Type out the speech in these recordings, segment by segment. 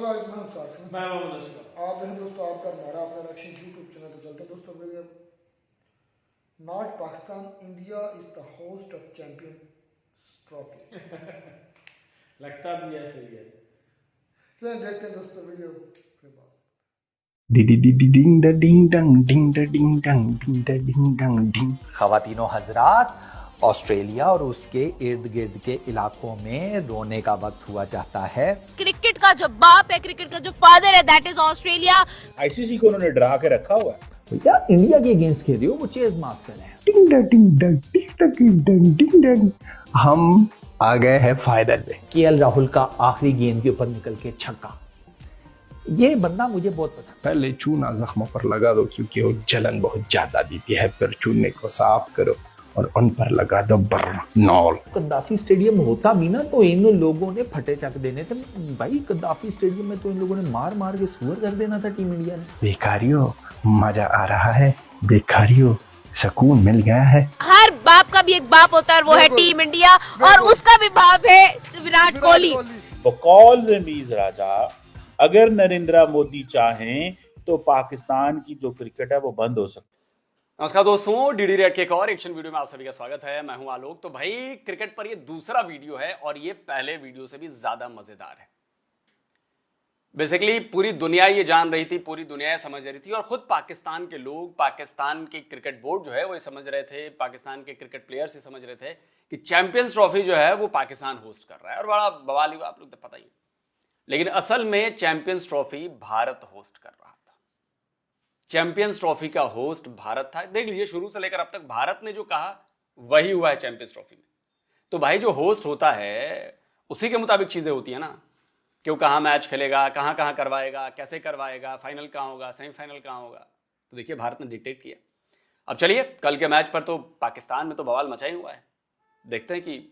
Hello guys, मैं हूं मैं मोहम्मद अशरफ। आप देखें दोस्तों, आपका हमारा अपना रक्षी यूट्यूब चैनल पे चलता है दोस्तों। Video not Pakistan, India is the host of champions trophy. लगता भी ऐसे ही है। चलिए देखते हैं दोस्तों वीडियो के बाद। डिंग ड डिंग डंग डिंग ड डिंग डंग डिंग ड डिंग डंग डिंग। ख़वातीनो हजरात, ऑस्ट्रेलिया और उसके इर्द गिर्द के इलाकों में रोने का वक्त हुआ चाहता है। क्रिकेट का जो बाप है, क्रिकेट का जो फादर है, दैट इज ऑस्ट्रेलिया। आईसीसी को उन्होंने डरा के रखा हुआ है। भैया इंडिया के अगेंस्ट खेल रही हो, वो चेस मास्टर है। डिंग ड डिंग डंग डिंग ड डिंग डंग डिंग डंग। हम आ गए हैं फाइनल में। केएल राहुल का आखिरी गेंद के ऊपर निकल के छक्का, ये बंदा मुझे बहुत पसंद। पहले चूना जख्मों पर लगा दो क्योंकि वो जलन बहुत ज्यादा देती है। फिर चूने को साफ करो और उन पर लगा दो बर्नॉल। कद्दाफी स्टेडियम होता भी ना तो इन लोगों ने फटे चक देने थे भाई। कद्दाफी स्टेडियम में तो इन लोगों ने मार मार के सुअर कर देना था टीम इंडिया ने। बेकारियों, मजा आ रहा है। बेकारियों, सुकून मिल गया है। हर बाप का भी एक बाप होता है, वो है टीम इंडिया, और उसका भी बाप है विराट कोहली। बकौल रमीज राजा, अगर नरेंद्र मोदी चाहें तो पाकिस्तान की जो क्रिकेट है वो बंद हो सकती है। नमस्कार दोस्तों, डीडी रेड के एक और एक्शन वीडियो में आप सभी का स्वागत है। मैं हूं आलोक। तो भाई क्रिकेट पर ये दूसरा वीडियो है और ये पहले वीडियो से भी ज्यादा मजेदार है। बेसिकली पूरी दुनिया ये जान रही थी, पूरी दुनिया ये समझ रही थी, और खुद पाकिस्तान के लोग, पाकिस्तान की क्रिकेट बोर्ड जो है वो ये समझ रहे थे, पाकिस्तान के क्रिकेट प्लेयर्स ये समझ रहे थे कि चैंपियंस ट्रॉफी जो है वो पाकिस्तान होस्ट कर रहा है और बड़ा बवाल हुआ, आप लोग तो पता ही। लेकिन असल में चैंपियंस ट्रॉफी भारत होस्ट कर रहा था। चैंपियंस ट्रॉफी का होस्ट भारत था। देख लीजिए, शुरू से लेकर अब तक भारत ने जो कहा वही हुआ है चैंपियंस ट्रॉफी में। तो भाई जो होस्ट होता है उसी के मुताबिक चीजें होती है ना, कि वो कहाँ मैच खेलेगा, कहाँ कहाँ करवाएगा, कैसे करवाएगा, फाइनल कहाँ होगा, सेमीफाइनल कहाँ होगा। तो देखिए भारत ने डिक्टेट किया। अब चलिए, कल के मैच पर तो पाकिस्तान में तो बवाल मचा ही हुआ है। देखते हैं कि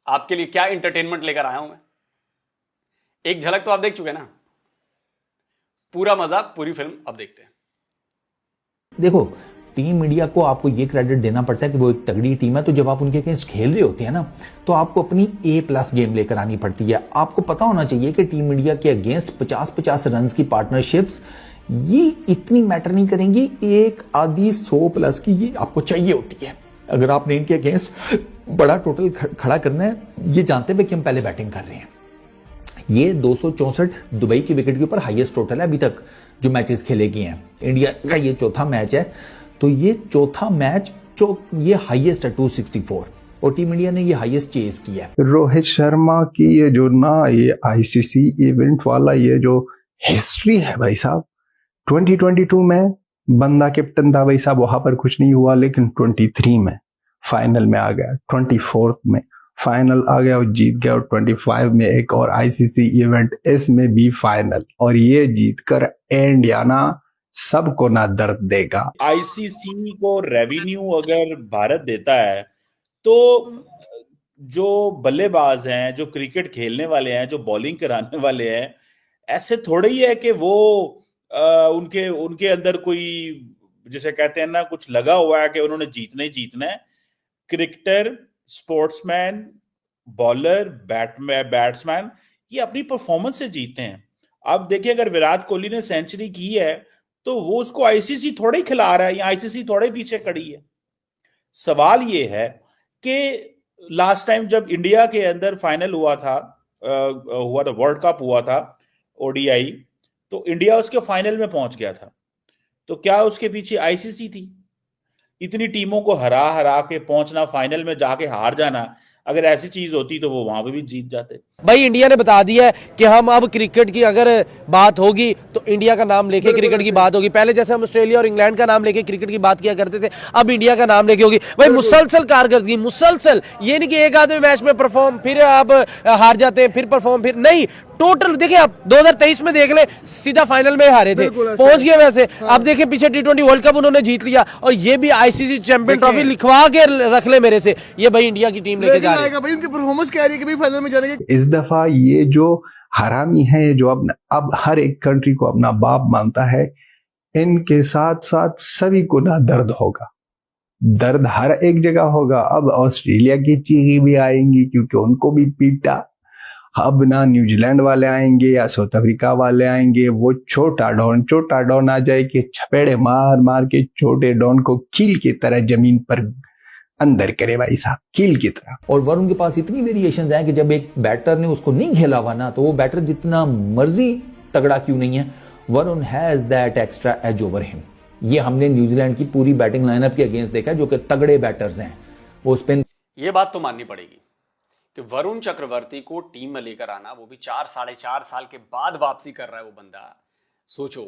आपके लिए क्या इंटरटेनमेंट लेकर आया हूं मैं। एक झलक तो आप देख चुके ना, पूरा मजा, पूरी फिल्म अब देखते हैं। देखो, टीम इंडिया को आपको ये क्रेडिट देना पड़ता है कि वो एक तगड़ी टीम है। तो जब आप उनके अगेंस्ट खेल रहे होते हैं ना, तो आपको अपनी A+ गेम लेकर आनी पड़ती है। आपको पता होना चाहिए कि टीम इंडिया के अगेंस्ट 50-50 रन की पार्टनरशिप्स ये इतनी मैटर नहीं करेंगी। एक आधी 100+ की ये आपको चाहिए होती है अगर आपने इनके अगेंस्ट बड़ा टोटल खड़ा करना है, ये जानते हुए कि हम पहले बैटिंग कर रहे हैं। ये 264 दुबई की विकेट के ऊपर हाईएस्ट टोटल है अभी तक जो मैचेस खेले गए हैं। इंडिया का ये चौथा मैच है, तो ये चौथा मैच ये हाईएस्ट है 264, और टीम इंडिया ने ये हाईएस्ट चेस किया है। रोहित शर्मा की ये जो ना ये आईसीसी इवेंट वाला ये जो हिस्ट्री है भाई साहब, 2022 में बंदा कैप्टन था भाई साहब, वहां पर कुछ नहीं हुआ। लेकिन 23 में फाइनल में आ गया, 24 में फाइनल आ गया और जीत गया, और 25 में एक और आईसीसी इवेंट, इसमें भी फाइनल, और ये जीतकर इंडिया ना सबको ना दर्द देगा। आईसीसी को रेवेन्यू अगर भारत देता है तो जो बल्लेबाज हैं, जो क्रिकेट खेलने वाले हैं, जो बॉलिंग कराने वाले हैं, ऐसे थोड़ा ही है कि वो उनके अंदर कोई, जैसे कहते हैं ना, कुछ लगा हुआ है कि उन्होंने जीतना ही जीतना है। क्रिकेटर, स्पोर्ट्समैन, बॉलर, बैट्समैन, ये अपनी परफॉर्मेंस से जीते हैं। अब देखिए, अगर विराट कोहली ने सेंचुरी की है तो वो उसको आईसीसी थोड़े ही खिला रहा है या आईसीसी थोड़े पीछे खड़ी है। सवाल ये है कि लास्ट टाइम जब इंडिया के अंदर फाइनल हुआ था वर्ल्ड कप हुआ था ओडीआई, तो इंडिया उसके फाइनल में पहुंच गया था। तो क्या उसके पीछे आईसीसी थी? इतनी टीमों को हरा हरा के पहुंचना, फाइनल में जाके हार जाना, अगर ऐसी चीज होती तो वो वहां पे भी जीत जाते। भाई इंडिया ने बता दिया है कि हम अब क्रिकेट की अगर बात होगी तो इंडिया का नाम लेके क्रिकेट की बात होगी। पहले जैसे हम ऑस्ट्रेलिया और इंग्लैंड का नाम लेके क्रिकेट की बात किया करते थे, अब इंडिया का नाम लेके होगी। भाई मुसलसल कारकर्दगी, मुसलसल, ये नहीं कि एक आधे मैच में परफॉर्म, फिर आप हार जाते हैं, फिर परफॉर्म, फिर नहीं, टोटल देखिए। आप 2023 में देख ले, सीधा फाइनल में हारे थे, पहुंच गए वैसे। अब देखें पीछे T20 वर्ल्ड कप उन्होंने जीत लिया, और ये भी आईसीसी चैंपियन ट्रॉफी लिखवा के रख ले मेरे से। ये भाई इंडिया की टीम लेके जा रही है। भाई उनकी परफॉर्मेंस कह रही है कि भाई फाइनल में जाने के। इस दफा ये जो हरामी है, जो अब हर एक कंट्री को अपना बाप मानता है, इनके साथ साथ सभी को ना दर्द होगा। दर्द हर एक जगह होगा। अब ऑस्ट्रेलिया की चीखें भी आएंगी क्योंकि उनको भी पीटा, अब ना न्यूजीलैंड वाले आएंगे या साउथ अफ्रीका वाले आएंगे, वो छोटा डॉन आ जाए कि छपेड़े मार मार के छोटे डॉन को कील की तरह जमीन पर अंदर करे भाई साहब, कील की तरह। और वरुण के पास इतनी वेरिएशंस हैं कि जब एक बैटर ने उसको नहीं खेला हुआ ना, तो वो बैटर जितना मर्जी तगड़ा क्यों नहीं है, Varun has that extra edge over him. ये हमने न्यूजीलैंड की पूरी बैटिंग लाइनअप के अगेंस्ट देखा, जो कि तगड़े बैटर्स हैं। वो स्पिन, ये बात तो माननी पड़ेगी कि वरुण चक्रवर्ती को टीम में लेकर आना, वो भी 4-4.5 साल के बाद वापसी कर रहा है वो बंदा, सोचो।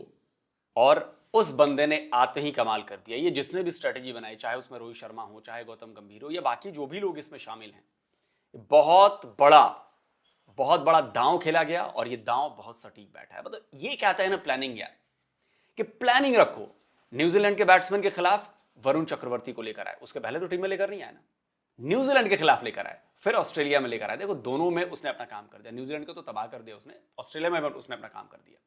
और उस बंदे ने आते ही कमाल कर दिया। ये जिसने भी स्ट्रेटेजी बनाई, चाहे उसमें रोहित शर्मा हो, चाहे गौतम गंभीर हो, या बाकी जो भी लोग इसमें शामिल हैं, बहुत बड़ा दांव खेला गया और ये दांव बहुत सटीक बैठा है। मतलब ये कहता है ना प्लानिंग, यार कि प्लानिंग रखो। न्यूजीलैंड के बैट्समैन के खिलाफ वरुण चक्रवर्ती को लेकर आए, उसके पहले तो टीम में लेकर नहीं आया ना, न्यूजीलैंड के खिलाफ लेकर आए, फिर ऑस्ट्रेलिया में लेकर आए। देखो दोनों में उसने अपना काम कर दिया, न्यूजीलैंड को तो तबाह कर दिया उसने, ऑस्ट्रेलिया में उसने अपना काम कर दिया।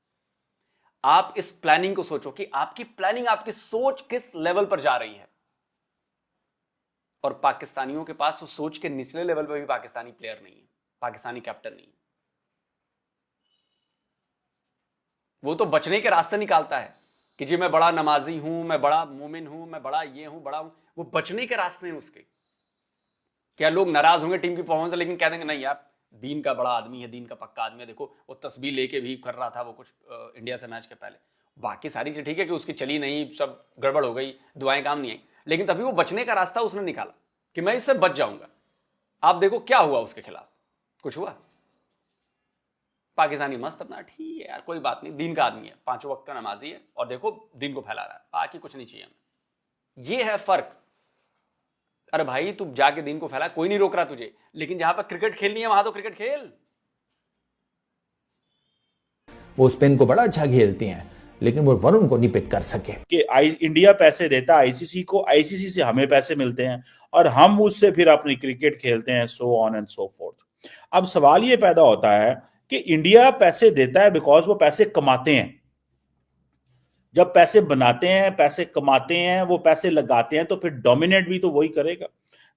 आप इस प्लानिंग को सोचो कि आपकी प्लानिंग, आपकी सोच किस लेवल पर जा रही है। और पाकिस्तानियों के पास उस सोच के निचले लेवल पर भी पाकिस्तानी प्लेयर नहीं है, पाकिस्तानी कैप्टन नहीं है। वो तो बचने के रास्ते निकालता है कि जी मैं बड़ा नमाजी हूं, मैं बड़ा मोमिन हूं, मैं बड़ा ये हूं, बड़ा हूं। वो बचने के रास्ते हैं उसके। क्या लोग नाराज होंगे टीम की परफॉर्मेंस से, लेकिन कह देंगे नहीं यार दीन का बड़ा आदमी है, दीन का पक्का आदमी है। देखो वो तस्वीर लेके भी कर रहा था वो कुछ इंडिया से मैच के पहले। बाकी सारी चीज ठीक है कि उसकी चली नहीं, सब गड़बड़ हो गई, दुआएं काम नहीं आई, लेकिन तभी वो बचने का रास्ता उसने निकाला कि मैं इससे बच जाऊंगा। आप देखो क्या हुआ उसके खिलाफ, कुछ हुआ? पाकिस्तानी मस्त अपना, ठीक है यार कोई बात नहीं, दीन का आदमी है, 5 वक्त का नमाजी है, और देखो दीन को फैला रहा है, बाकी कुछ नहीं चाहिए हमें। ये है फर्क। अरे भाई तू जाके दीन को फैला, कोई नहीं रोक रहा तुझे, लेकिन जहां पर क्रिकेट खेलनी है वहां तो क्रिकेट खेल। वो स्पिन को बड़ा अच्छा खेलते हैं, लेकिन वो वरुण को नहीं पिक कर सके। कि इंडिया पैसे देता है आईसीसी को, आईसीसी से हमें पैसे मिलते हैं और हम उससे फिर अपनी क्रिकेट खेलते हैं, so on and so fourth. अब सवाल ये पैदा होता है कि इंडिया पैसे देता है बिकॉज वो पैसे कमाते हैं। जब पैसे बनाते हैं, पैसे कमाते हैं, वो पैसे लगाते हैं, तो फिर डोमिनेट भी तो वही करेगा।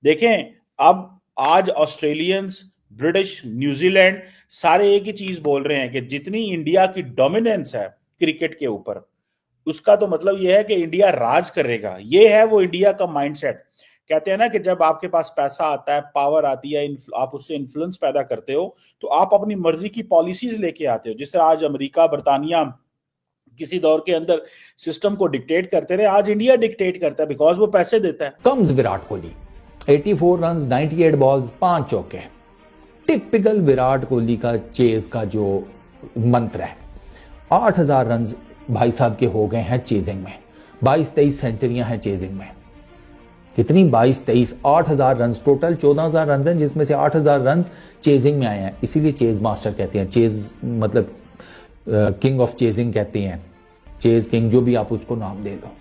देखें अब आज ऑस्ट्रेलियंस, ब्रिटिश, न्यूजीलैंड सारे एक ही चीज बोल रहे हैं कि जितनी इंडिया की डोमिनेंस है क्रिकेट के ऊपर, उसका तो मतलब यह है कि इंडिया राज करेगा। ये है वो इंडिया का माइंडसेट। कहते हैं ना कि जब आपके पास पैसा आता है, पावर आती है, आप उससे इन्फ्लुएंस पैदा करते हो, तो आप अपनी मर्जी की पॉलिसीज लेके आते हो। जिससे आज अमेरिका, बर्तानिया किसी दौर के अंदर सिस्टम को डिक्टेट करते रहे, आज इंडिया डिक्टेट करता है बिकॉज वो पैसे देता है। Comes Virat Kohli, 84 run, 98 balls, 5 चौके। टिपिकल विराट कोहली का चेज का जो मंत्र है। 8000 रन भाई साहब के हो गए हैं चेजिंग में, 22-23 सेंचुरियां हैं चेजिंग में। कितनी? 22-23, 8000 रन टोटल, 14000 रन हैं, जिसमें से 8000 रन चेजिंग में आए हैं। इसीलिए चेज मास्टर कहते हैं, चेज मतलब किंग ऑफ चेजिंग कहते हैं, चेज किंग, जो भी आप उसको नाम दे लो।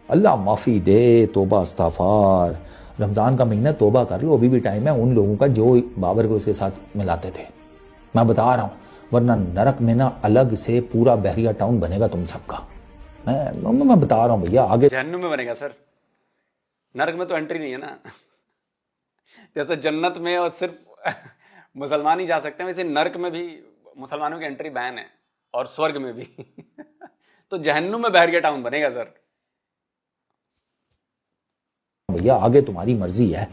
अल्लाह माफी दे, तोबा इस्तगफार। रमजान का महीना, तोबा कर लो, अभी भी टाइम है उन लोगों का जो बाबर को उसके साथ मिलाते थे। मैं बता रहा हूं, वरना नरक में ना अलग से पूरा बहरिया टाउन बनेगा तुम सबका। मैं बता रहा हूं भैया, आगे जहन्नुम में बनेगा सर, नरक में तो एंट्री नहीं है ना। जैसे जन्नत में और सिर्फ मुसलमान ही जा सकते हैं, वैसे नरक में भी मुसलमानों की एंट्री बैन है, और स्वर्ग में भी। तो जहन्नुम में बहरिया टाउन बनेगा सर। भैया आगे तुम्हारी मर्जी है,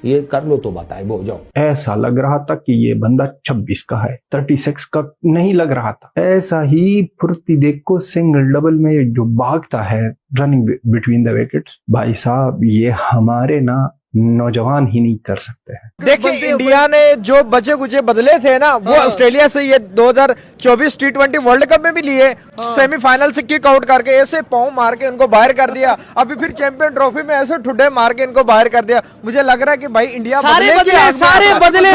ये कर लो तो बताए वो जाओ। ऐसा लग रहा था कि ये बंदा 26 का है, 36 का नहीं लग रहा था। ऐसा ही फुर्ती देखो, सिंगल डबल में जो भागता है, रनिंग बिटवीन द विकेट्स, भाई साहब ये हमारे ना नौजवान ही नहीं कर सकते हैं। देखिए इंडिया ने जो बचे कुचे बदले थे ना, वो ऑस्ट्रेलिया से ये 2024 T20 वर्ल्ड कप में भी लिए, सेमीफाइनल से किक आउट करके ऐसे पाँव मार के उनको बाहर कर दिया। अभी फिर चैंपियन ट्रॉफी में ऐसे ठुड्डे मार के इनको बाहर कर दिया। मुझे लग रहा है कि भाई इंडिया सारे बदले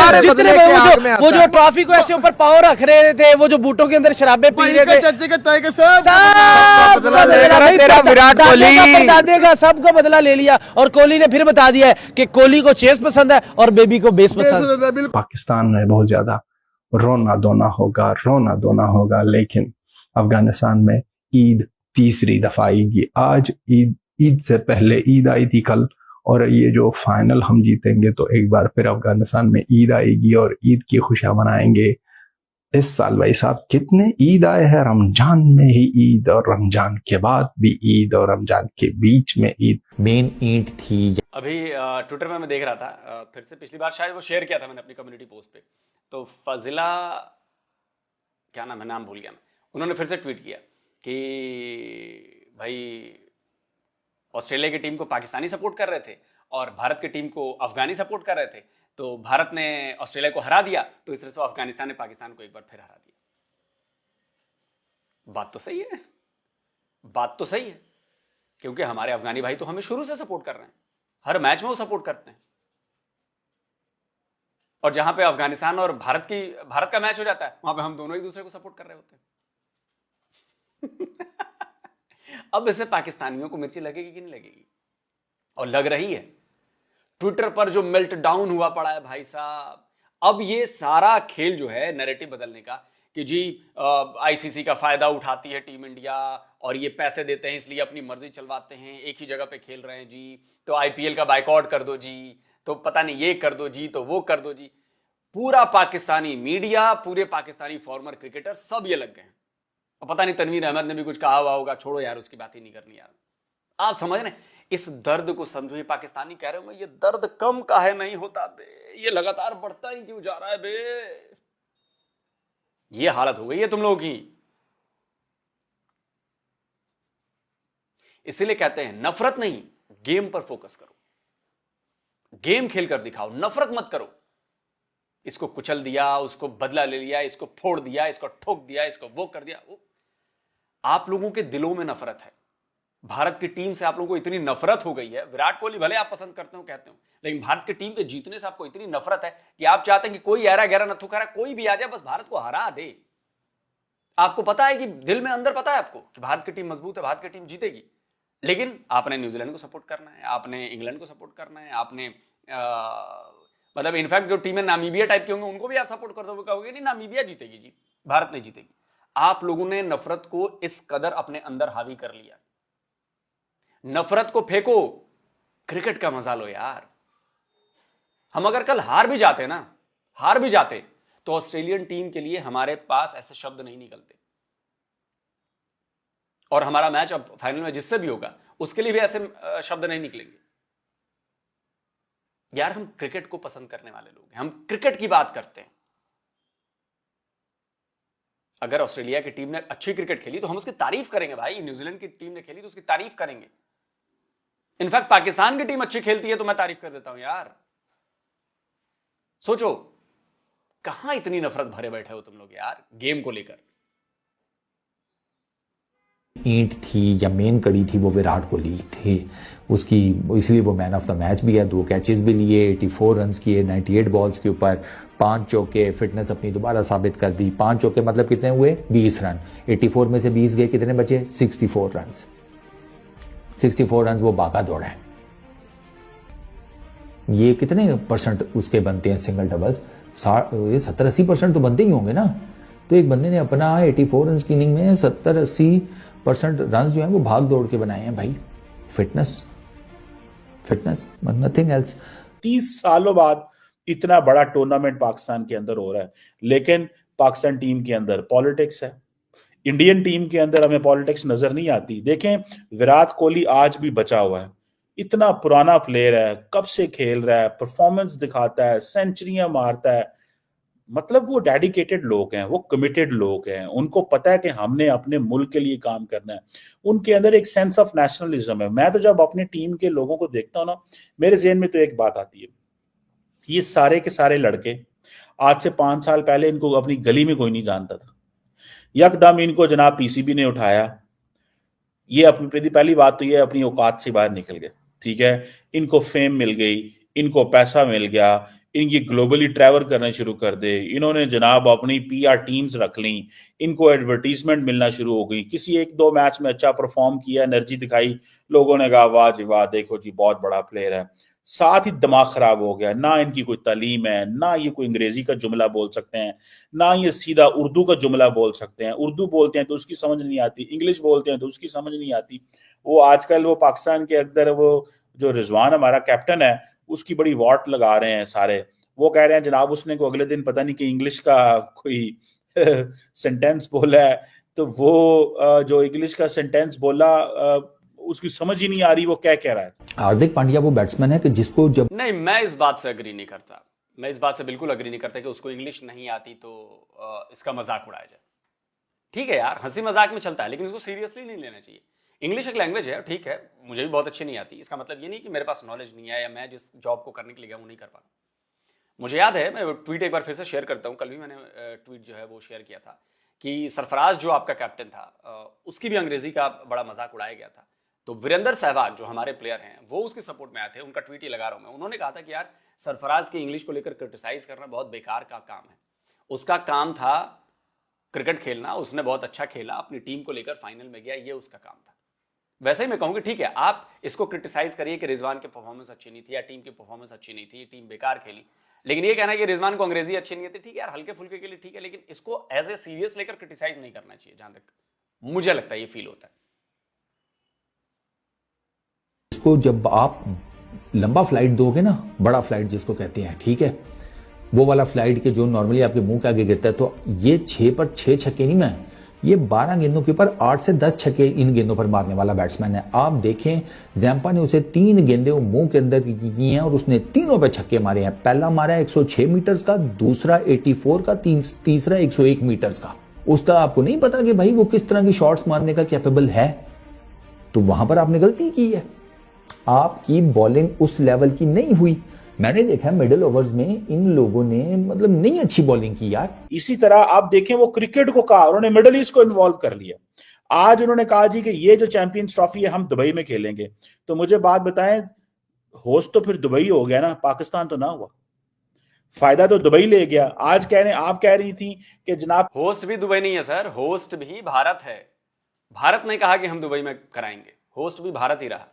वो जो ट्रॉफी को ऐसे ऊपर पाँव रख रहे थे, वो जो बूटों के अंदर शराबे पी रहे थे, विराट कोहली दादे का सबको बदला ले लिया। और कोहली ने फिर बता दिया कि कोहली को चेस पसंद है और बेबी को बेस पसंद है। पाकिस्तान में बहुत ज्यादा रोना धोना होगा, लेकिन अफगानिस्तान में ईद तीसरी दफा आएगी। आज ईद से पहले ईद आई थी कल, और ये जो फाइनल हम जीतेंगे तो एक बार फिर अफगानिस्तान में ईद आएगी और ईद की खुशियां मनाएंगे। इस साल भाई साहब कितने ईद आए हैं, रमजान में ही ईद और रमजान के बाद भी ईद और रमजान के बीच में ईद। मेन ईंट थी। अभी ट्विटर में मैं देख रहा था, फिर से पिछली बार शायद वो शेयर किया था मैंने अपनी कम्युनिटी पोस्ट पे, तो फजिला, क्या नाम है, नाम भूल गया मैं, उन्होंने फिर से ट्वीट किया कि भाई ऑस्ट्रेलिया की टीम को पाकिस्तानी सपोर्ट कर रहे थे और भारत की टीम को अफगानी सपोर्ट कर रहे थे, तो भारत ने ऑस्ट्रेलिया को हरा दिया, तो इस तरह से अफगानिस्तान ने पाकिस्तान को एक बार फिर हरा दिया। बात तो सही है, बात तो सही है, क्योंकि हमारे अफगानी भाई तो हमें शुरू से सपोर्ट कर रहे हैं, हर मैच में वो सपोर्ट करते हैं, और जहां पे अफगानिस्तान और भारत का मैच हो जाता है, वहां पे हम दोनों एक दूसरे को सपोर्ट कर रहे होते हैं। अब इससे पाकिस्तानियों को मिर्ची लगेगी कि नहीं लगेगी? और लग रही है। ट्विटर पर जो मेल्ट डाउन हुआ पड़ा है भाई साहब, अब ये सारा खेल जो है नैरेटिव बदलने का कि जी आईसीसी का फायदा उठाती है टीम इंडिया और ये पैसे देते हैं इसलिए अपनी मर्जी चलवाते हैं, एक ही जगह पे खेल रहे हैं जी, तो आईपीएल का बाइकआउट कर दो जी, तो पता नहीं ये कर दो जी, तो वो कर दो जी। पूरा पाकिस्तानी मीडिया, पूरे पाकिस्तानी फॉर्मर क्रिकेटर सब ये लग गए हैं। और पता नहीं तनवीर अहमद ने भी कुछ कहा हुआ होगा, छोड़ो यार उसकी बात ही नहीं करनी यार। आप समझ रहे हैं इस दर्द को, समझो। ये पाकिस्तानी कह रहे हो ये दर्द कम काहे नहीं होता बे, ये लगातार बढ़ता ही क्यों जा रहा है बे। ये हालत हो गई है तुम लोगों की। इसीलिए कहते हैं नफरत नहीं, गेम पर फोकस करो, गेम खेल कर दिखाओ, नफरत मत करो। इसको कुचल दिया, उसको बदला ले लिया, इसको फोड़ दिया, इसको ठोक दिया, इसको वो कर दिया। आप लोगों के दिलों में नफरत है। भारत की टीम से आप लोगों को इतनी नफरत हो गई है, विराट कोहली भले आप पसंद करते हो कहते हो, लेकिन भारत की टीम के जीतने से आपको इतनी नफरत है कि आप चाहते हैं कि कोई ऐरा गहरा नथु खरा कोई भी आ जाए, बस भारत को हरा दे। आपको पता है कि दिल में अंदर पता है आपको कि भारत की टीम मजबूत है, भारत की टीम जीतेगी, लेकिन आपने न्यूजीलैंड को सपोर्ट करना है, आपने इंग्लैंड को सपोर्ट करना है, आपने मतलब इनफैक्ट जो टीमें नामीबिया टाइप के होंगे उनको भी आप सपोर्ट कर दोगे, कहोगे नहीं नामीबिया जीतेगी जी, भारत नहीं जीतेगी। आप लोगों ने नफरत को इस कदर अपने अंदर हावी कर लिया। नफरत को फेंको, क्रिकेट का मजा लो यार। हम अगर कल हार भी जाते तो ऑस्ट्रेलियन टीम के लिए हमारे पास ऐसे शब्द नहीं निकलते, और हमारा मैच अब फाइनल में जिससे भी होगा उसके लिए भी ऐसे शब्द नहीं निकलेंगे। यार हम क्रिकेट को पसंद करने वाले लोग हैं, हम क्रिकेट की बात करते हैं। अगर ऑस्ट्रेलिया की टीम ने अच्छी क्रिकेट खेली तो हम उसकी तारीफ करेंगे भाई, न्यूजीलैंड की टीम ने खेली तो उसकी तारीफ करेंगे। इनफैक्ट पाकिस्तान की टीम अच्छी खेलती है तो मैं तारीफ कर देता हूं यार। सोचो कहां इतनी नफरत भरे बैठे हो तुम लोग यार गेम को लेकर। ईंट थी या मेन कड़ी थी वो विराट कोहली थे उसकी, इसलिए वो मैन ऑफ द मैच भी है। 2 कैचेस भी लिए, 84 रन किए 98 बॉल्स के ऊपर, 5 चौके, फिटनेस अपनी दोबारा साबित कर दी। 5 चौके मतलब कितने हुए? 20 रन। 84 में से 20 गए, कितने बचे? 64 रन। 64 रन वो भागा दौड़ा है। ये कितने परसेंट उसके बनते हैं सिंगल डबल्स? ये 70-80% तो बनते ही होंगे ना। तो एक बंदे ने अपना 84 रन की इनिंग में 70-80% रन जो है वो भाग दौड़ के बनाए हैं भाई। Fitness nothing else. 30 सालों बाद इतना बड़ा टूर्नामेंट पाकिस्तान के अंदर हो रहा है, लेकिन पाकिस्तान टीम के अंदर पॉलिटिक्स है। इंडियन टीम के अंदर हमें पॉलिटिक्स नजर नहीं आती। देखें विराट कोहली आज भी बचा हुआ है, इतना पुराना प्लेयर है, कब से खेल रहा है, परफॉर्मेंस दिखाता है, सेंचुरियां मारता है। मतलब वो डेडिकेटेड लोग हैं, वो कमिटेड लोग हैं, उनको पता है कि हमने अपने मुल्क के लिए काम करना है। उनके अंदर एक सेंस ऑफ नेशनलिज्म है। मैं तो जब अपनी टीम के लोगों को देखता हूं ना, मेरे ज़हन में तो एक बात आती है, ये सारे के सारे लड़के आज से 5 साल पहले इनको अपनी गली में कोई नहीं जानता था। यकदम इनको जनाब पीसीबी ने उठाया, ये अपनी पहली बात तो ये अपनी औकात से बाहर निकल गए, ठीक है। इनको फेम मिल गई, इनको पैसा मिल गया, इनकी ग्लोबली ट्रैवल करना शुरू कर दे, इन्होंने जनाब अपनी पीआर टीम्स रख ली, इनको एडवर्टीजमेंट मिलना शुरू हो गई। किसी 1-2 मैच में अच्छा परफॉर्म किया, एनर्जी दिखाई, लोगों ने कहा वाह जी वाह, देखो जी बहुत बड़ा प्लेयर है। साथ ही दिमाग खराब हो गया, ना इनकी कोई तालीम है, ना ये कोई अंग्रेजी का जुमला बोल सकते हैं, ना ये सीधा उर्दू का जुमला बोल सकते हैं। उर्दू बोलते हैं तो उसकी समझ नहीं आती, इंग्लिश बोलते हैं तो उसकी समझ नहीं आती। वो आजकल वो पाकिस्तान के अंदर वो जो रिजवान हमारा कैप्टन है उसकी बड़ी वॉट लगा रहे हैं सारे। वो कह रहे हैं जनाब उसने को अगले दिन पता नहीं कि इंग्लिश का कोई सेंटेंस बोला है, तो वो जो इंग्लिश का सेंटेंस बोला उसकी समझ ही नहीं आ रही वो क्या कह रहा है। हार्दिक पांड्या वो बैट्समैन है कि जिसको जब नहीं, मैं इस बात से अग्री नहीं करता। मैं इस बात से बिल्कुल अग्री नहीं करता कि उसको इंग्लिश नहीं आती तो इसका मजाक उड़ाया जाए। ठीक है यार, हंसी मजाक में चलता है, लेकिन इसको सीरियसली नहीं लेना चाहिए। इंग्लिश एक लैंग्वेज है, ठीक है, मुझे भी बहुत अच्छी नहीं आती। इसका मतलब ये नहीं कि मेरे पास नॉलेज नहीं है या मैं जिस जॉब को करने के लिए गया वो नहीं कर पा रहा। मुझे याद है, मैं ट्वीट एक बार फिर से शेयर करता हूँ, कल भी मैंने ट्वीट जो है वो शेयर किया था कि सरफराज जो आपका कैप्टन था उसकी भी अंग्रेजी का बड़ा मजाक उड़ाया गया था। तो वीरेंद्र सहवाग जो हमारे प्लेयर हैं वो उसके सपोर्ट में आए थे। उनका ट्वीट ही लगा रहा हूं मैं। उन्होंने कहा था कि यार सरफराज की इंग्लिश को लेकर क्रिटिसाइज करना बहुत बेकार का काम है। उसका काम था क्रिकेट खेलना, उसने बहुत अच्छा खेला, अपनी टीम को लेकर फाइनल में गया, ये उसका काम था। वैसे ही मैं कहूंगी ठीक है, आप इसको क्रिटिसाइज करिए कि रिजवान की परफॉर्मेंस अच्छी नहीं थी या टीम की परफॉर्मेंस अच्छी नहीं थी, टीम बेकार खेली, लेकिन ये कहना कि रिजवान को अंग्रेजी अच्छी नहीं थी, ठीक है यार, हल्के फुल्के के लिए ठीक है, लेकिन इसको एज ए सीरियस लेकर क्रिटिसाइज नहीं करना चाहिए, जहां तक मुझे लगता है, ये फील होता है। इसको जब आप लंबा फ्लाइट दोगे ना, बड़ा फ्लाइट जिसको कहते हैं, ठीक है, वो वाला फ्लाइट के जो नॉर्मली आपके मुंह के आगे गिरता है, तो ये 6 पर 6 छक्के नहीं, मैं ये 12 गेंदों के ऊपर 8 से 10 छक्के इन गेंदों पर मारने वाला बैट्समैन है। आप देखें जैम्पा ने उसे 3 गेंदें मुंह के अंदर की हैं और उसने तीनों पे छक्के मारे हैं। पहला मारा 106 मीटर्स का, दूसरा 84 का, तीसरा 101 मीटर्स का। उसका आपको नहीं पता कि भाई वो किस तरह की शॉट्स मारने का कैपेबल है, तो वहां पर आपने गलती की है। आपकी बॉलिंग उस लेवल की नहीं हुई। मैंने देखा मिडिल ओवर्स में इन लोगों ने मतलब नहीं अच्छी बॉलिंग की यार। इसी तरह आप देखें वो क्रिकेट को कहा, उन्होंने मिडिल ईस्ट को इन्वॉल्व कर लिया। आज उन्होंने कहा जी कि ये जो चैंपियंस ट्रॉफी है हम दुबई में खेलेंगे। तो मुझे बात बताएं, होस्ट तो फिर दुबई हो गया ना, पाकिस्तान तो ना हुआ। फायदा तो दुबई ले गया। आज आप कह रही थी कि जनाब होस्ट भी दुबई नहीं है सर, होस्ट भी भारत है। भारत ने कहा कि हम दुबई में कराएंगे, होस्ट भी भारत ही रहा।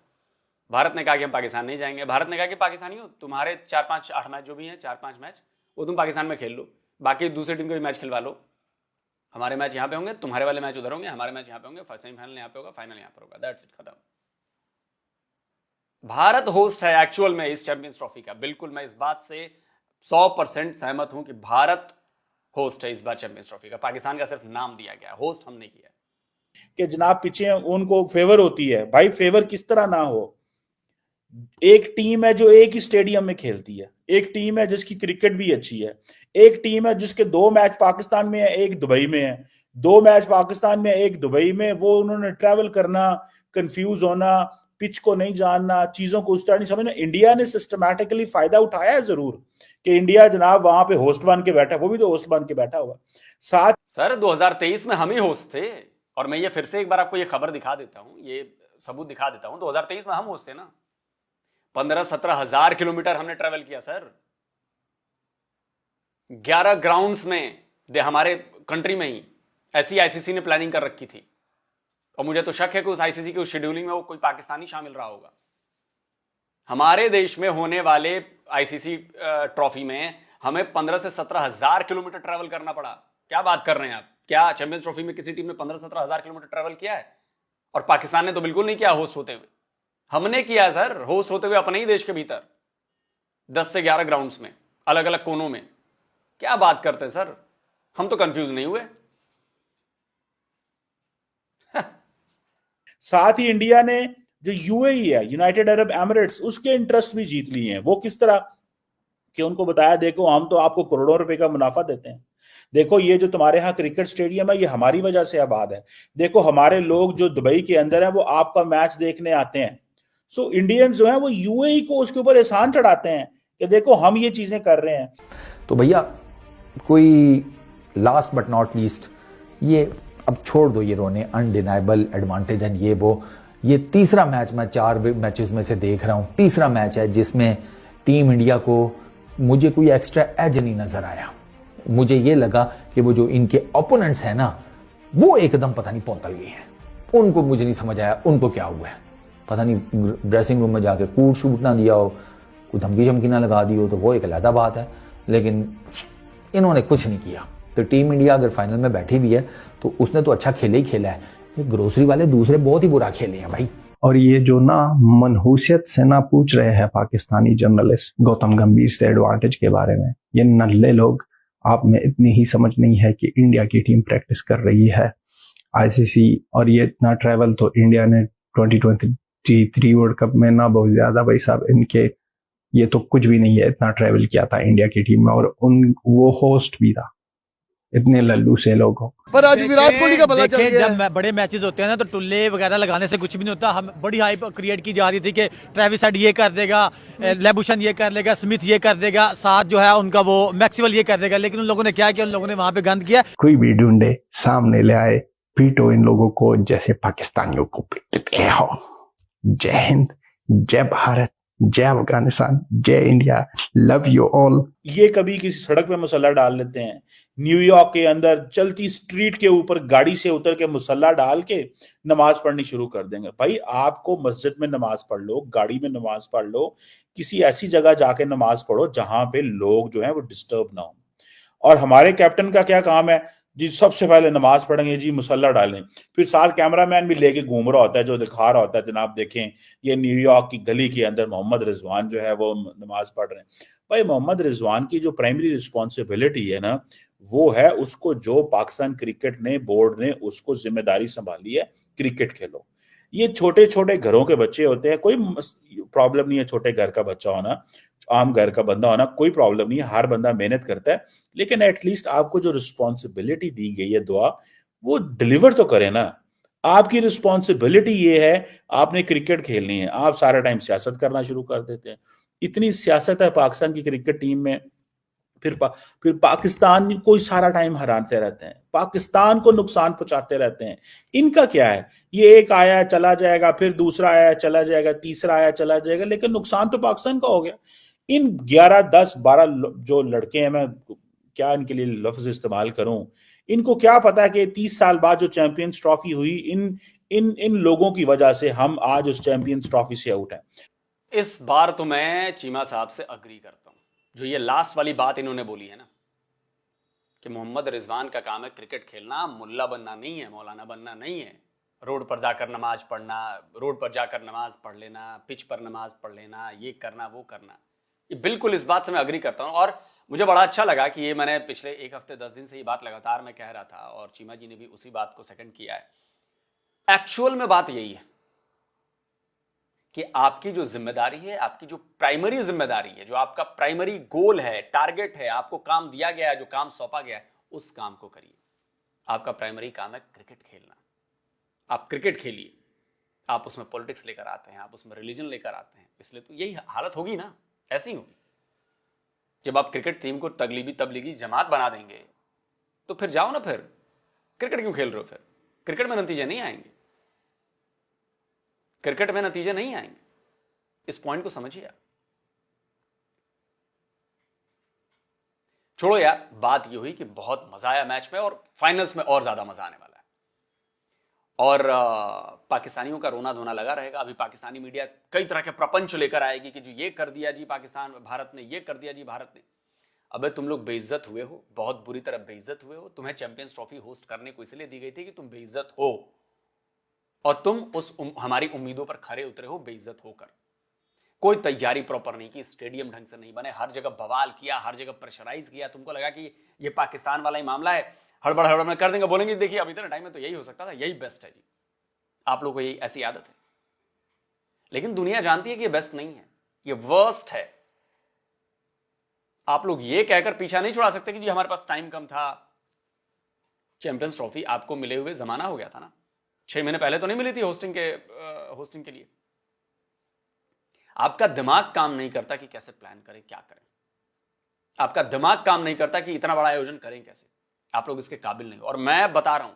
भारत ने कहा कि हम पाकिस्तान नहीं जाएंगे। भारत ने कहा कि पाकिस्तानी हो, तुम्हारे 4, 5, 8 मैच जो भी हैं, 4, 5 मैच वो तुम पाकिस्तान में खेल लो, बाकी दूसरी टीम को भी मैच खिलवा लो। हमारे मैच यहाँ पे होंगे, तुम्हारे वाले मैच उधर होंगे, हमारे मैच यहाँ पे होंगे, सेमीफाइनल यहाँ पे होगा, फाइनल यहाँ पर होगा, दैट्स इट, खत्म। भारत होस्ट है एक्चुअल में इस चैंपियंस ट्रॉफी का। बिल्कुल मैं इस बात से 100% सहमत हूं कि भारत होस्ट है इस बार चैंपियंस ट्रॉफी का। पाकिस्तान का सिर्फ नाम दिया गया, होस्ट हमने किया कि जनाब पीछे उनको फेवर होती है। भाई फेवर किस तरह ना हो, एक टीम है जो एक ही स्टेडियम में खेलती है, एक टीम है जिसकी क्रिकेट भी अच्छी है, एक टीम है जिसके 2 मैच पाकिस्तान में है, एक दुबई में है, 2 मैच पाकिस्तान में, एक दुबई में। वो उन्होंने ट्रैवल करना, कंफ्यूज होना, पिच को नहीं जानना, चीजों को उस तरह नहीं समझना। इंडिया ने सिस्टमैटिकली फायदा उठाया है जरूर कि इंडिया जनाब वहां पे होस्ट बन के बैठा, वो भी तो होस्ट बन के बैठा हुआ साथ। सर 2023 में हम ही होस्ट थे, और मैं ये फिर से एक बार आपको ये खबर दिखा देता हूं, ये सबूत दिखा देता हूं। 2023 में हम होस्ट थे ना, 15-17 हजार किलोमीटर हमने ट्रेवल किया सर, 11 ग्राउंड्स में हमारे कंट्री में ही ऐसी आईसीसी ने प्लानिंग कर रखी थी। और मुझे तो शक है कि उस आईसीसी के उस शेड्यूलिंग में वो कोई पाकिस्तानी शामिल रहा होगा। हमारे देश में होने वाले आईसीसी ट्रॉफी में हमें 15 से 17 हजार किलोमीटर ट्रेवल करना पड़ा। क्या बात कर रहे हैं आप? क्या चैंपियंस ट्रॉफी में किसी टीम ने 15-17 हजार किलोमीटर ट्रेवल किया है? और पाकिस्तान ने तो बिल्कुल नहीं किया होस्ट होते हुए। हमने किया सर, होस्ट होते हुए अपने ही देश के भीतर 10 से 11 ग्राउंड्स में, अलग अलग कोनों में। क्या बात करते हैं सर, हम तो कंफ्यूज नहीं हुए। साथ ही इंडिया ने जो यूएई है, यूनाइटेड अरब एमिरेट्स, उसके इंटरेस्ट भी जीत लिए हैं। वो किस तरह कि उनको बताया देखो हम तो आपको करोड़ों रुपए का मुनाफा देते हैं, देखो ये जो तुम्हारे यहाँ क्रिकेट स्टेडियम है ये हमारी वजह से आबाद है, देखो हमारे लोग जो दुबई के अंदर है वो आपका मैच देखने आते हैं। सो इंडियंस जो है वो यूएई को उसके ऊपर एहसान चढ़ाते हैं कि देखो हम ये चीजें कर रहे हैं। तो भैया कोई लास्ट बट नॉट लीस्ट, ये अब छोड़ दो ये रोने, अनडिनाइबल एडवांटेज एंड ये वो, ये तीसरा मैच मैं 4 मैचेस में से देख रहा हूं, तीसरा मैच है जिसमें टीम इंडिया को मुझे कोई एक्स्ट्रा एज नहीं नजर आया। मुझे ये लगा कि वो जो इनके ओपोनेंट्स हैं ना वो एकदम पता नहीं पौंतल गए हैं, उनको मुझे नहीं समझ आया उनको क्या हुआ है। पता नहीं ड्रेसिंग रूम में जाके कूट शूट ना दिया हो, कोई धमकी शमकी ना लगा दी हो, तो वो एक अलग बात है, लेकिन इन्होंने कुछ नहीं किया। तो टीम इंडिया अगर फाइनल में बैठी भी है तो उसने तो अच्छा खेले ही खेला है, ये ग्रोसरी वाले दूसरे बहुत ही बुरा खेले हैं भाई। और ये जो ना मनहूसियत से ना पूछ रहे हैं पाकिस्तानी जर्नलिस्ट गौतम गंभीर से एडवांटेज के बारे में, ये नल्ले लोग, आप में इतनी ही समझ नहीं है कि इंडिया की टीम प्रैक्टिस कर रही है आईसीसी, और ये इतना ट्रैवल तो इंडिया ने 2023 वर्ल्ड कप में ना बहुत ज्यादा भाई साहब, इनके ये तो कुछ भी नहीं है, इतना ट्रैवल किया था इंडिया की टीम में, और वो होस्ट भी था, इतने लल्लू से लोग हो। पर आज विराट कोहली का भला चल गया। जब बड़े मैचेस होते हैं ना तो टुल्ले वगैरह लगाने से कुछ भी नहीं होता। हम बड़ी हाइप क्रिएट की जा रही थी कि ट्रेविस हेड ये कर देगा, लेबुशन ये कर लेगा, स्मिथ ये कर देगा, साथ जो है उनका वो मैक्सवेल ये कर देगा, लेकिन उन लोगों ने क्या किया, उन लोगों ने वहां पे गंद किया। कोई भी ढूंढे सामने ले आए, पीटो इन लोगों को जैसे पाकिस्तानियों को पीटते हो। जय हिंद, जय भारत, जय अफगानिस्तान, जय इंडिया, लव यू ऑल। ये कभी किसी सड़क पे मुसल्ला डाल लेते हैं, न्यूयॉर्क के अंदर चलती स्ट्रीट के ऊपर गाड़ी से उतर के मुसल्ला डाल के नमाज पढ़नी शुरू कर देंगे। भाई आपको मस्जिद में नमाज पढ़ लो, गाड़ी में नमाज पढ़ लो, किसी ऐसी जगह जाके नमाज पढ़ो जहां पे लोग जो है वो डिस्टर्ब ना हो। और हमारे कैप्टन का क्या काम है जी, सबसे पहले नमाज पढ़ेंगे जी, मुसल्ला डालें, फिर साथ कैमरामैन भी लेके घूम रहा होता है जो दिखा रहा होता है, जनाब देखें ये न्यूयॉर्क की गली के अंदर मोहम्मद रिजवान जो है वो नमाज पढ़ रहे हैं। भाई मोहम्मद रिजवान की जो प्राइमरी रिस्पॉन्सिबिलिटी है ना, वो है उसको जो पाकिस्तान क्रिकेट ने, बोर्ड ने उसको जिम्मेदारी संभाली है, क्रिकेट खेलो। ये छोटे छोटे घरों के बच्चे होते हैं, कोई प्रॉब्लम नहीं है छोटे घर का बच्चा होना, आम घर का बंदा होना, कोई प्रॉब्लम नहीं है, हर बंदा मेहनत करता है, लेकिन एटलीस्ट आपको जो रिस्पॉन्सिबिलिटी दी गई है दुआ, वो डिलीवर तो करे ना। आपकी रिस्पॉन्सिबिलिटी ये है, आपने क्रिकेट खेलनी है, आप सारा टाइम सियासत करना शुरू कर देते हैं। इतनी सियासत है पाकिस्तान की क्रिकेट टीम में, फिर पाकिस्तान को सारा टाइम हराते रहते हैं, पाकिस्तान को नुकसान पहुंचाते रहते हैं। इनका क्या है, ये एक आया चला जाएगा, फिर दूसरा आया चला जाएगा, तीसरा आया चला जाएगा, लेकिन नुकसान तो पाकिस्तान का हो गया। इन 11, 10, 12 जो लड़के हैं, मैं क्या इनके लिए लफ्ज इस्तेमाल करूं, इनको क्या पता है कि 30 साल बाद जो चैंपियंस ट्रॉफी हुई, इन लोगों की वजह से हम आज उस चैंपियंस ट्रॉफी से आउट हैं। इस बार तो मैं चीमा साहब से अग्री करता हूं। जो ये लास्ट वाली बात इन्होंने बोली है ना कि मोहम्मद रिजवान का काम है क्रिकेट खेलना, मुल्ला बनना नहीं है, मौलाना बनना नहीं है, रोड पर जाकर नमाज पढ़ना, रोड पर जाकर नमाज पढ़ लेना, पिच पर नमाज पढ़ लेना, ये करना वो करना, ये बिल्कुल इस बात से मैं अग्री करता हूं। और मुझे बड़ा अच्छा लगा कि ये मैंने पिछले 1 हफ्ते 10 दिन से ये बात लगातार मैं कह रहा था और चीमा जी ने भी उसी बात को सेकंड किया है। एक्चुअल में बात यही है कि आपकी जो जिम्मेदारी है, आपकी जो प्राइमरी जिम्मेदारी है, जो आपका प्राइमरी गोल है, टारगेट है, आपको काम दिया गया है, जो काम सौंपा गया है, उस काम को करिए। आपका प्राइमरी काम है क्रिकेट खेलना। आप क्रिकेट खेलिए, आप उसमें पॉलिटिक्स लेकर आते हैं, आप उसमें रिलीजन लेकर आते हैं, इसलिए तो यही हालत होगी ना, ऐसी होगी। जब आप क्रिकेट टीम को तबलीगी जमात बना देंगे तो फिर जाओ ना, फिर क्रिकेट क्यों खेल रहे हो? फिर क्रिकेट में नतीजे नहीं आएंगे, क्रिकेट में नतीजे नहीं आएंगे। इस पॉइंट को समझिए आप। छोड़ो यार, बात यह हुई कि बहुत मजा आया मैच में और फाइनल्स में और ज्यादा मजा आने वाला है। और पाकिस्तानियों का रोना धोना लगा रहेगा। अभी पाकिस्तानी मीडिया कई तरह के प्रपंच लेकर आएगी कि जो ये कर दिया जी पाकिस्तान, भारत ने ये कर दिया जी भारत ने। अबे तुम लोग बेइज्जत हुए हो, बहुत बुरी तरह बेइज्जत हुए हो। तुम्हें चैंपियंस ट्रॉफी होस्ट करने को इसलिए दी गई थी कि तुम बेइज्जत हो और तुम उस हमारी उम्मीदों पर खरे उतरे हो बेइज्जत होकर। कोई तैयारी प्रॉपर नहीं की, स्टेडियम ढंग से नहीं बने, हर जगह बवाल किया, हर जगह प्रेशराइज किया। तुमको लगा कि ये पाकिस्तान वाला ही मामला है, हड़बड़ में कर देंगे, बोलेंगे देखिए अभी इतने टाइम में तो यही हो सकता था, यही बेस्ट है जी। आप लोगों को यही ऐसी आदत है, लेकिन दुनिया जानती है कि ये बेस्ट नहीं है, ये वर्स्ट है। आप लोग ये कहकर पीछा नहीं छुड़ा सकते कि जी हमारे पास टाइम कम था। चैंपियंस ट्रॉफी आपको मिले हुए जमाना हो गया था ना, 6 महीने पहले तो नहीं मिली थी होस्टिंग के लिए। आपका दिमाग काम नहीं करता कि कैसे प्लान करें, क्या करें। आपका दिमाग काम नहीं करता कि इतना बड़ा आयोजन करें कैसे। आप लोग इसके काबिल नहीं हो। और मैं बता रहा हूं,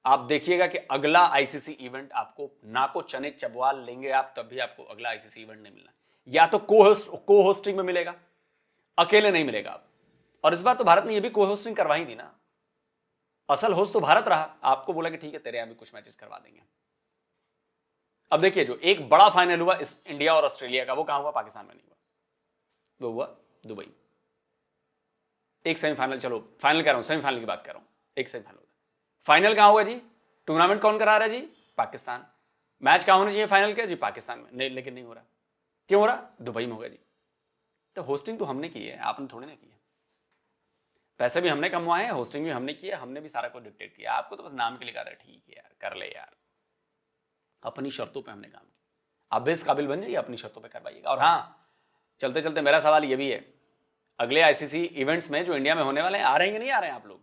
आप देखिएगा कि अगला आईसीसी इवेंट आपको ना को चने चबवाल लेंगे आप, तब भी आपको अगला आईसीसी इवेंट नहीं मिलना। या तो को होस्टिंग में मिलेगा, अकेले नहीं मिलेगा आप। और इस बार तो भारत ने यह भी को होस्टिंग करवाई थी ना, असल होस्ट तो भारत रहा। आपको बोला कि ठीक है तेरे यहां भी कुछ मैचेस करवा देंगे। अब देखिए, जो एक बड़ा फाइनल हुआ इस इंडिया और ऑस्ट्रेलिया का, वो कहां हुआ? पाकिस्तान में नहीं हुआ, वो हुआ दुबई। एक सेमीफाइनल, चलो फाइनल कह रहा हूं, सेमीफाइनल की बात कर रहा हूं, एक सेमीफाइनल। फाइनल कहां हुआ जी? टूर्नामेंट कौन करा रहा है जी? पाकिस्तान। मैच कहाँ होना चाहिए फाइनल के? जी पाकिस्तान में। नहीं, लेकिन नहीं हो रहा। क्यों हो रहा? दुबई में होगा जी। तो होस्टिंग तो हमने की है, आपने थोड़ी ना की है। पैसे भी हमने कमवाए हैं, होस्टिंग भी हमने की है, हमने भी सारा कुछ डिक्टेट किया। आपको तो बस नाम के लिए कहा था ठीक है यार कर ले यार, अपनी शर्तों पे हमने काम किया। आप भी इस काबिल बन जाइए, अपनी शर्तों पे करवाइएगा। और हाँ, चलते चलते मेरा सवाल ये भी है, अगले आईसीसी इवेंट्स में जो इंडिया में होने वाले हैं, आ रहे हैं कि नहीं आ रहे हैं आप लोग?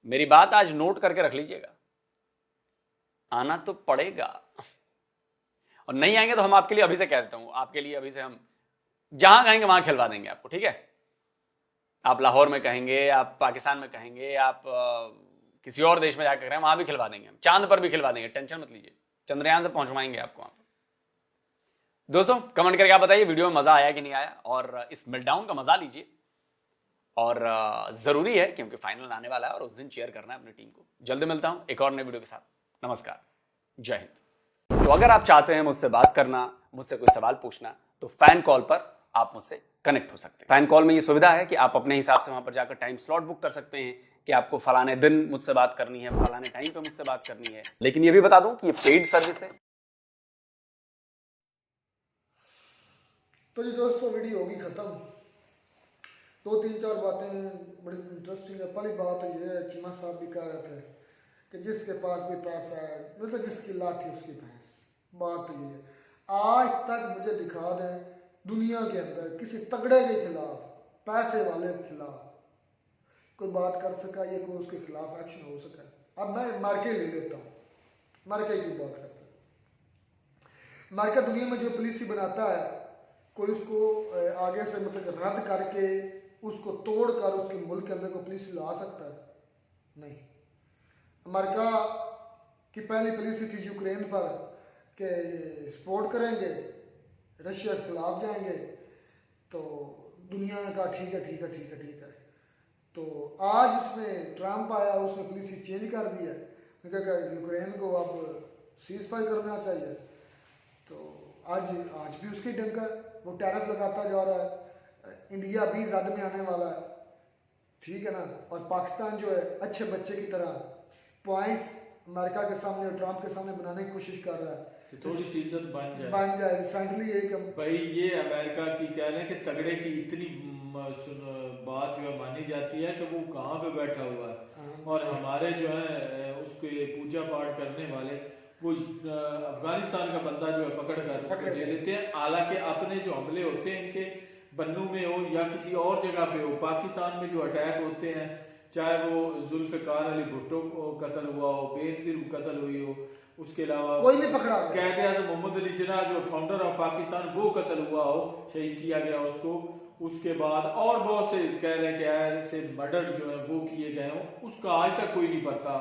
मेरी बात आज नोट करके रख लीजिएगा, आना तो पड़ेगा। और नहीं आएंगे तो हम आपके लिए अभी से कह देता हूं, आपके लिए अभी से हम जहां कहेंगे वहां खिलवा देंगे आपको, ठीक है? आप लाहौर में कहेंगे, आप पाकिस्तान में कहेंगे, आप किसी और देश में जाकर करें, वहां भी खिलवा देंगे हम, चांद पर भी खिलवा देंगे, टेंशन मत लीजिए, चंद्रयान से पहुंचवाएंगे आपको वहां पर। दोस्तों कमेंट करके आप बताइए वीडियो में मजा आया कि नहीं आया, और इस मेल्टडाउन का मजा लीजिए। और जरूरी है क्योंकि फाइनल आने वाला है और उस दिन चीयर करना है अपनी टीम को। जल्दी मिलता हूं एक और नए वीडियो के साथ। नमस्कार, जय हिंद। तो अगर आप चाहते हैं मुझसे बात करना, मुझसे कोई सवाल पूछना, तो फैन कॉल पर आप मुझसे कनेक्ट हो सकते हैं। फैन कॉल में ये सुविधा है कि आप अपने हिसाब से वहां पर जाकर टाइम स्लॉट बुक कर सकते हैं कि आपको फलाने दिन मुझसे बात करनी है, फलाने टाइम पे मुझसे बात करनी है। लेकिन ये भी बता दूं कि ये पेड सर्विस है। तो जी दोस्तों वीडियो होगी ख़त्म। 2-3-4 बातें बड़ी इंटरेस्टिंग है। पहली बात ये है, चीमा साहब भी कह रहे थे कि जिसके पास भी पैसा है, मतलब जिसकी लाठी उसकी भैंस। बात तो ये है, आज तक मुझे दिखा दें दुनिया के अंदर किसी तगड़े के खिलाफ, पैसे वाले के खिलाफ कोई बात कर सका, ये कोई उसके खिलाफ एक्शन हो सका। अब मैं मार्के ले लेता हूँ, मार्के की बात करते हैं। मार्का दुनिया में जो पॉलिसी बनाता है, कोई उसको आगे से मतलब रद्द करके उसको तोड़कर उसके मुल्क के अंदर कोई पॉलिसी ला सकता है? नहीं। अमेरिका की पहली पॉलिसी थी यूक्रेन पर कि सपोर्ट करेंगे, रशिया के खिलाफ जाएंगे। तो दुनिया ने कहा ठीक है ठीक है ठीक है ठीक है। तो आज उसमें ट्रम्प आया, उसने पॉलिसी चेंज कर दी है, कहा यूक्रेन को अब सीज फायर करना चाहिए। तो आज भी उसकी डंका, वो टैरिफ लगाता जा रहा है। इंडिया 20 ज़्यादा में आने वाला है, ठीक है ना। और पाकिस्तान जो है अच्छे बच्चे की तरह पॉइंट्स अमेरिका के सामने और ट्रम्प के सामने बनाने की कोशिश कर रहा है। थोड़ी सी इज्जत बन जाए। रिसेंटली एक भाई ये अमेरिका की कह रहे हैं कि तगड़े की इतनी बात जो है मानी जाती है कि वो कहाँ पे बैठा हुआ है, और हमारे जो है उसके पूजा पाठ करने वाले वो अफगानिस्तान का बंदा जो है पकड़ कर ले लेते हैं। हालांकि अपने जो हमले होते हैं इनके बन्नू में हो या किसी और जगह पे हो, पाकिस्तान में जो अटैक होते हैं, चाहे वो जुल्फिकार अली भुट्टो को कत्ल हुआ हो, बेनजीर को कत्ल हुई हो, उसके अलावा कोई नहीं पकड़ा, कहते हैं मोहम्मद अली जिन्ना जो फाउंडर ऑफ पाकिस्तान वो कत्ल हुआ हो, शहीद किया गया उसको। उसके बाद और बहुत से कह रहे हैं कि ऐसे मर्डर जो है वो किए गए हों, उसका आज तक कोई नहीं पता,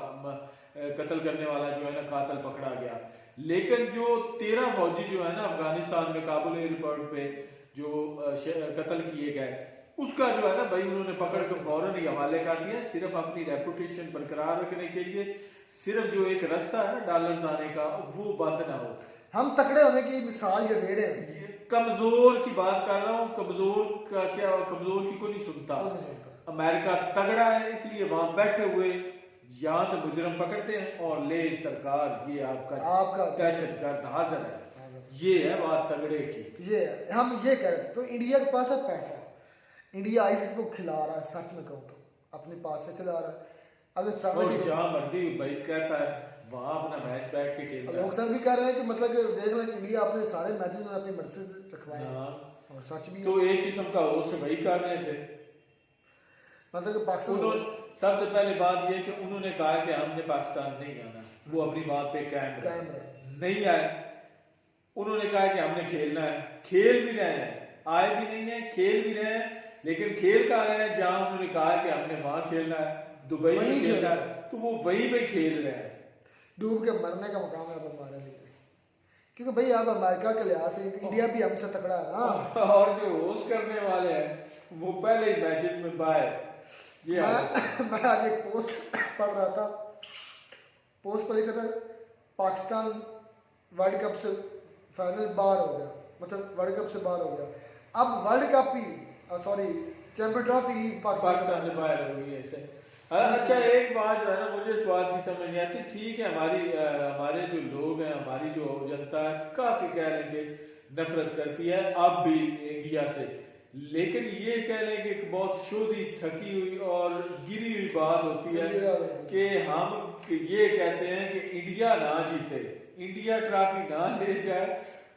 कत्ल करने वाला जो है ना कातिल पकड़ा गया। लेकिन जो 13 फौजी जो है ना अफगानिस्तान में काबुल एयरपोर्ट पे जो कत्ल किए गए, उसका जो है ना भाई उन्होंने पकड़ कर फौरन ही हवाले कर दिया, सिर्फ अपनी रेपुटेशन बरकरार रखने के लिए। सिर्फ जो एक रास्ता है डॉलर जाने का वो बंद ना हो। हम तकड़े होने की मिसाल ये दे रहे हैं। कमजोर की बात कर रहा हूँ, कमजोर का क्या, कमजोर की को नहीं सुनता। अमेरिका तगड़ा है इसलिए वहां बैठे हुए यहाँ से मुजरम पकड़ते हैं और ले सरकार ये आपका दहशतगर्द हाजिर है। ये है बात तगड़े की। ये हम ये कह रहे थे। तो इंडिया के पास है पैसा, इंडिया आईसीसी को खिला रहा है, सच में कहूँ तो अपने पास से खिला रहा है। अगर जहाँ मर्जी भाई कहता है वहां अपना मैच बैठ के खेलता है। लोग सर भी कह रहे हैं कि मतलब देख लो इंडिया अपने सारे मैचेस में अपनी मर्जी से रखवाए और सच भी। तो एक किस्म का होश वही कर रहे थे, मतलब कि पाकिस्तान सबसे पहले बात ये कि उन्होंने कहा कि हमने पाकिस्तान नहीं जाना, वो अपनी बात पे कायम रहे, नहीं आए। उन्होंने कहा कि हमने खेलना है, खेल भी रहे हैं, आए भी नहीं है, खेल भी रहे हैं। लेकिन खेल कहाँ रहे हैं? जहां उन्होंने कहा कि हमने वहां खेलना है, दुबई में खेलना है, तो वो वहीं पे खेल रहे हैं। डूब के मरने का मुकाम है अब हमारे लिए, क्योंकि भाई अब अमेरिका के लिहाज से इंडिया भी हमसे तकड़ा है ना। और जो होस्ट करने वाले हैं वो पहले ही मैचेस में बाहर। मैं आज एक पोस्ट पढ़ रहा था, पोस्ट पर लिखा था पाकिस्तान वर्ल्ड कप से फाइनल बाहर हो गया, मतलब वर्ल्ड कप से बाहर हो गया। अब वर्ल्ड कप ही सॉरी चैंपियन ट्रॉफी पाकिस्तान से बाहर हो गई ऐसे। अच्छा एक बात जो है ना, मुझे इस बात की समझ नहीं आती। ठीक है, हमारे जो लोग हैं, हमारी जो जनता है, काफी कह रहे हैं कि नफरत करती है अब भी इंडिया से, लेकिन ये कह लें कि एक बहुत शोधी, थकी हुई और गिरी हुई बात होती है कि हम ये कहते हैं कि इंडिया ना जीते, इंडिया ट्रॉफी ना ले जाए,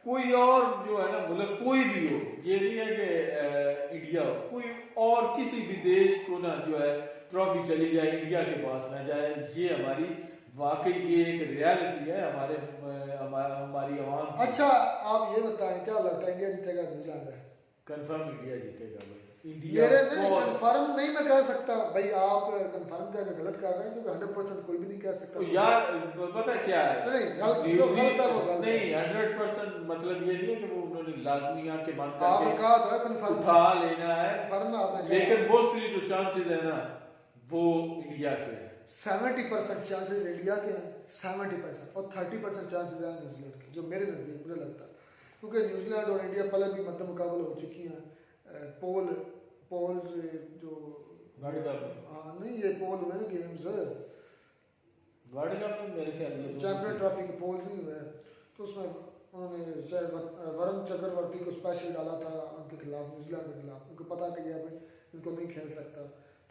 कोई और जो है ना मुल्क कोई भी हो, ये नहीं है कि इंडिया हो, कोई और किसी भी देश को ना जो है ट्रॉफी चली जाए, इंडिया के पास ना जाए। ये हमारी वाकई ये एक रियलिटी है हमारी आवाम। अच्छा आप ये बताएं, क्या लगता है इंडिया जीतेगा न्यूजीलैंड है? कंफर्म इंडिया जीतेगा भाई। मेरे कंफर्म नहीं मैं कह सकता भाई, आप कंफर्म करके गलत कर रहे हैं, क्योंकि 100% कोई भी नहीं कह सकता। तो यार पता क्या है, नहीं गलत है वो गलत नहीं 100% मतलब ये नहीं है कि वो उन्होंने लाजमी आके बंद आपने करके कहा था कंफर्म उठा लेना है, कंफर्म आपने, लेकिन मोस्टली जो चांसेस है ना वो इंडिया के हैं। 70% चांसेस इंडिया के हैं, 70% और 30% चांसेस हैं न्यूजीलैंड के, जो मेरे नज़दीक मुझे लगता है, क्योंकि न्यूजीलैंड और इंडिया पहले भी मद्दे मुकाबले हो चुकी हैं। पोल्स जो हाँ नहीं ये पोल हुए ना गेम्स वर्ल्ड कप में मेरे ख्याल में चैंपियन ट्रॉफी के पोल्स नहीं हुए, तो उसमें उन्होंने वरुण चक्रवर्ती को स्पेशल डाला था उनके खिलाफ, न्यूजीलैंड के खिलाफ, उनको पता कि यार भाई इनको नहीं खेल सकता।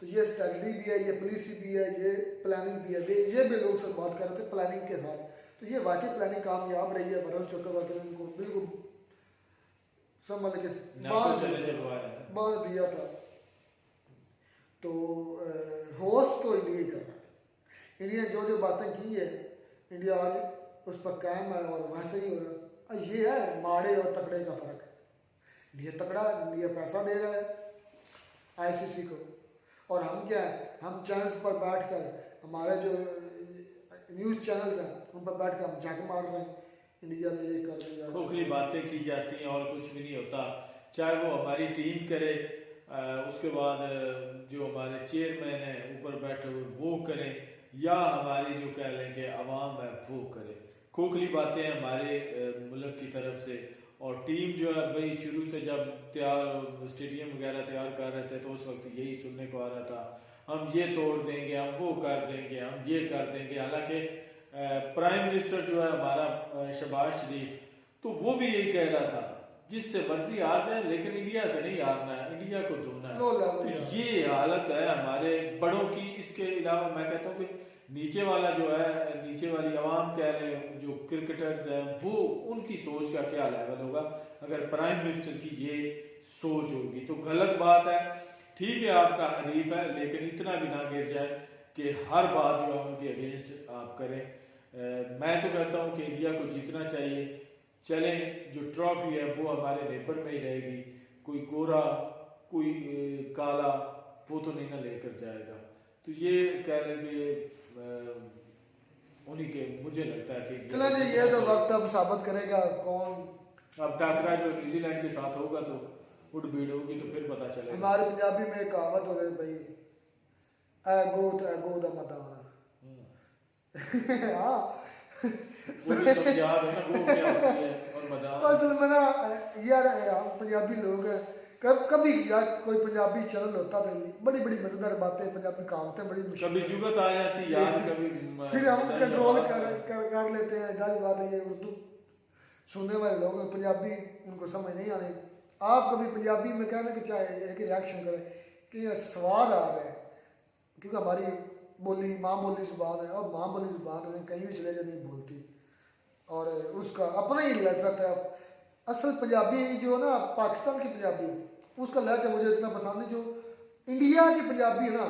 तो ये स्ट्रेटजी भी है, ये पॉलिसी भी है, ये प्लानिंग भी है, ये भी लोग से बात कर रहे थे प्लानिंग के साथ, तो ये वाकई प्लानिंग कामयाब रही है। वरुण चक्रवर्ती ने उनको बिल्कुल समझ के बांध दिया था। तो होस्ट तो इंडिया ही कर रहा है, इंडिया जो बातें की है इंडिया आज उस पर कायम है और वैसे ही हो रहा है। ये है माड़े और तकड़े का फर्क है, इंडिया तकड़ा, इंडिया पैसा दे रहा है आईसीसी को, और हम क्या है, हम चैनल्स पर बैठ कर, हमारे जो न्यूज़ चैनल्स हैं उन पर बैठ कर हम झक मार रहे हैं इंडिया ने ये कर दिया, खोखली बातें की जाती हैं और कुछ भी नहीं होता। चाहे वो हमारी टीम करे, उसके बाद जो हमारे चेयरमैन हैं ऊपर बैठे हुए वो करें, या हमारी जो कह लें कि आवाम है वो करे। खोखली बातें हमारे मुल्क की तरफ से, और टीम जो है भाई शुरू से जब स्टेडियम वगैरह तैयार कर रहे थे तो उस वक्त यही सुनने को आ रहा था, हम ये तोड़ देंगे, हम वो कर देंगे, हम ये कर देंगे। हालांकि प्राइम मिनिस्टर जो है हमारा शहबाज शरीफ, तो वो भी यही कह रहा था जिससे मर्जी हार जाए लेकिन इंडिया से नहीं हारना है, इंडिया को धोना है। तो ये हालत है हमारे बड़ों की। इसके अलावा मैं कहता हूँ कि नीचे वाला जो है, नीचे वाली आवाम कह रहे हैं, जो क्रिकेटर्स हैं, वो उनकी सोच का क्या लेवल होगा अगर प्राइम मिनिस्टर की ये सोच होगी, तो गलत बात है। ठीक है आपका हरीफ है, लेकिन इतना भी ना गिर जाए कि हर बात जो है उनके अगेंस्ट आप करें। मैं तो कहता हूँ कि इंडिया को जीतना चाहिए। चलें, जो ट्रॉफी है वो हमारे नेबर में ही रहेगी, कोई गोरा कोई काला वो तो नहीं ना लेकर जाएगा। तो ये कह लेंगे उन्हीं के, मुझे लगता है कि चलो जी ये तो वक्त अब साबित करेगा कौन। अब टाकरा जो न्यूजीलैंड के साथ होगा तो उठ भीड़ होगी तो फिर पता चलेगा। हमारे पंजाबी में एक कहावत हो रही भाई, ऐ गो दा मैदान। हाँ वो भी समझा दो ना वो क्या होती है और मैदान। असल में ना यार हम पंजाबी लोग हैं, कभी यार कोई पंजाबी चैनल होता था, बड़ी बड़ी मजेदार बातें, पंजाबी कहावतें बड़ी कभी जुगत आ जाती यार, कभी फिर हम कंट्रोल कर लेते हैं। जारी बात है, ये उर्दू सुनने वाले लोग हैं, पंजाबी उनको समझ नहीं आने। आप कभी पंजाबी में कहना कि चाहे एक रिएक्शन करें कि ये स्वाद आ रहा है, क्योंकि हमारी बोली माँ बोली ज़ुबान है, और माँ बोली ज़ुबान में कहीं भी चले जाए नहीं भूलती, और उसका अपना ही लहज़त है। असल पंजाबी जो ना पाकिस्तान की पंजाबी, उसका लहजा मुझे इतना पसंद नहीं। जो इंडिया की पंजाबी है ना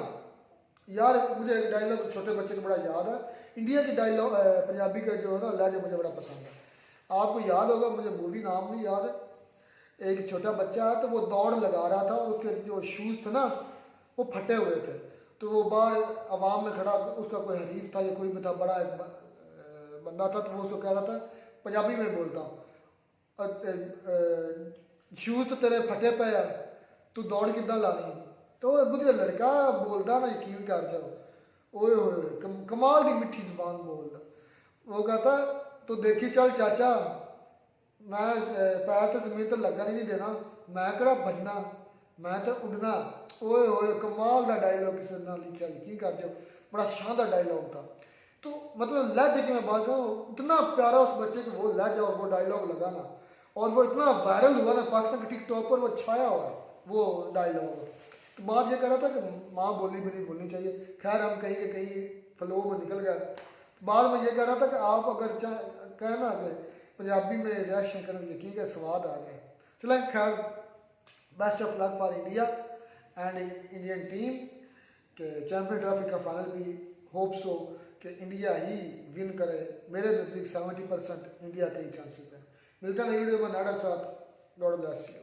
यार, मुझे एक डायलॉग छोटे बच्चे का बड़ा याद है, इंडिया की डायलॉग पंजाबी का जो है ना लहजा मुझे बड़ा पसंद है। आपको याद होगा, मुझे मूवी नाम नहीं याद है, एक छोटा बच्चा है तो वो दौड़ लगा रहा था और उसके जो शूज़ थे ना वो फटे हुए थे, तो वो बाहर आवाम में खड़ा, उसका कोई हरीफ था या कोई बता बड़ा बंदा था, तो वो उसको कह रहा था पंजाबी में बोलता, शूज़ तो तेरे फटे पे है, तू दौड़ किदा लानी। तो मुझे लड़का बोलता ना, यकीन कर जाओ, ओए कमाल की मिठी ज़बान बोलता। वो कहता तो देखी चल चाचा, मैं पैर तो जमीन तो लगन ही नहीं देना, मैं कड़ा भजना, मैं तो उड़ना ओए होए कमाल का डायलॉग किसी ने लिखा, यकीन कर जाओ, बड़ा शानदार डायलॉग था। तो मतलब लहजे की मैं बात करूँ, इतना प्यारा उस बच्चे को वो लहजा और वो डायलॉग लगाना, और वो इतना वायरल हुआ ना पाकिस्तान के टिकटॉक पर, वो छाया हुआ है वो डायलॉग। तो बात ये कर रहा था कि माँ बोली भी नहीं भूलनी चाहिए। खैर हम कहीं के कहीं फ्लो में निकल गए। बाद में ये कह रहा था कि आप अगर कहना कि पंजाबी में रिएक्शन करें, यकीन का स्वाद आ गया। चलें, खैर best of luck for India and Indian team के चैम्पियन ट्रॉफी का फाइनल भी होप सो कि इंडिया ही विन करे। मेरे नज़दीक 70% इंडिया के ही चांसेस हैं। मिलता है नई वीडियो में, नाडर साथ, गॉड ब्लेस यू।